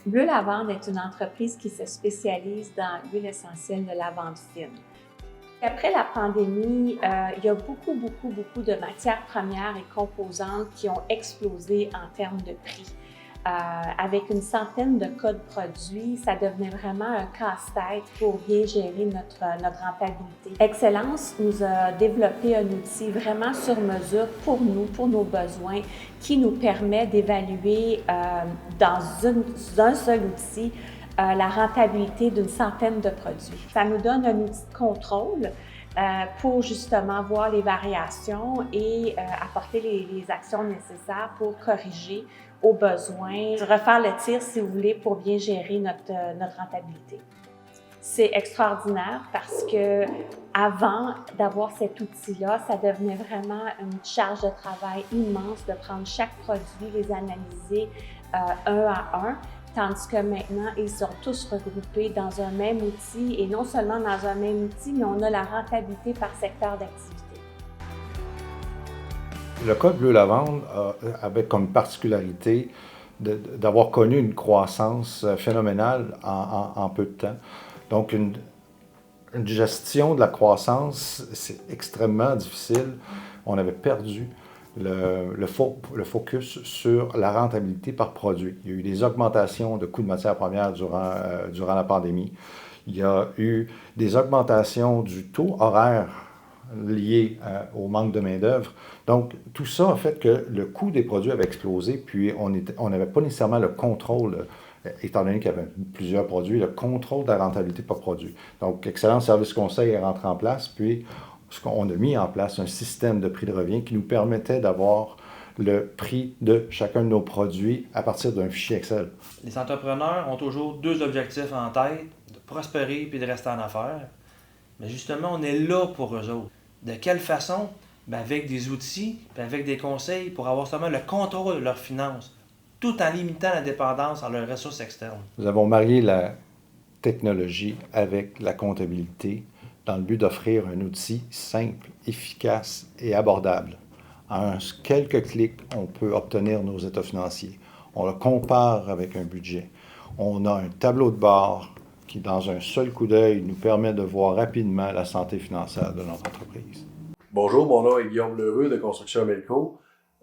Bleu Lavande est une entreprise qui se spécialise dans l'huile essentielle de lavande fine. Après la pandémie, il y a beaucoup de matières premières et composantes qui ont explosé en termes de prix. Avec une centaine de codes produits, ça devenait vraiment un casse-tête pour bien gérer notre rentabilité. Excellence nous a développé un outil vraiment sur mesure pour nous, pour nos besoins, qui nous permet d'évaluer dans un seul outil la rentabilité d'une centaine de produits. Ça nous donne un outil de contrôle pour justement voir les variations et apporter les actions nécessaires pour corriger aux besoins, refaire le tir si vous voulez pour bien gérer notre rentabilité. C'est extraordinaire parce que avant d'avoir cet outil-là, ça devenait vraiment une charge de travail immense de prendre chaque produit, les analyser un à un. Tandis que maintenant, ils sont tous regroupés dans un même outil et non seulement dans un même outil, mais on a la rentabilité par secteur d'activité. Le code Bleu Lavande avait comme particularité d'avoir connu une croissance phénoménale en peu de temps. Donc, une gestion de la croissance, c'est extrêmement difficile. On avait perdu le focus sur la rentabilité par produit. Il y a eu des augmentations de coûts de matières premières durant la pandémie. Il y a eu des augmentations du taux horaire lié au manque de main-d'œuvre. Donc, tout ça a fait que le coût des produits avait explosé, puis on n'avait pas nécessairement le contrôle, étant donné qu'il y avait plusieurs produits, le contrôle de la rentabilité par produit. Donc, Excellence Service Conseil est rentré en place, puis on a mis en place un système de prix de revient qui nous permettait d'avoir le prix de chacun de nos produits à partir d'un fichier Excel. Les entrepreneurs ont toujours deux objectifs en tête, de prospérer puis de rester en affaires. Mais justement, on est là pour eux autres. De quelle façon? Bien, avec des outils, puis avec des conseils pour avoir seulement le contrôle de leurs finances, tout en limitant la dépendance à leurs ressources externes. Nous avons marié la technologie avec la comptabilité dans le but d'offrir un outil simple, efficace et abordable. En quelques clics, on peut obtenir nos états financiers. On le compare avec un budget. On a un tableau de bord qui, dans un seul coup d'œil, nous permet de voir rapidement la santé financière de notre entreprise. Bonjour, mon nom est Guillaume Lheureux de Construction Melco.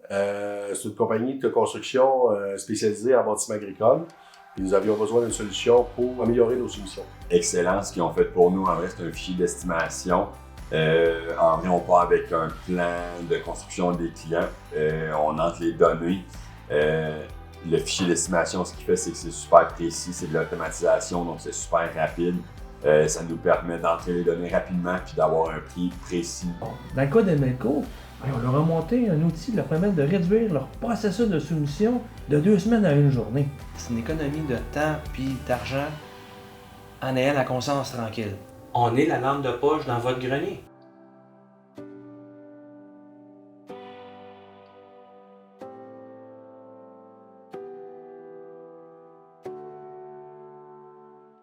C'est une compagnie de construction spécialisée en bâtiment agricole. Et nous avions besoin d'une solution pour améliorer nos solutions. Excellence, ce qu'ils ont fait pour nous, en vrai, c'est un fichier d'estimation. En vrai, on part avec un plan de construction des clients. On entre les données. Le fichier d'estimation, ce qu'il fait, c'est que c'est super précis, c'est de l'automatisation, donc c'est super rapide. Ça nous permet d'entrer les données rapidement puis d'avoir un prix précis. Dans le cas de Melco, on leur a monté un outil qui leur permet de réduire leur processus de soumission de 2 semaines à 1 journée. C'est une économie de temps puis d'argent en ayant la conscience tranquille. On est la lampe de poche dans votre grenier.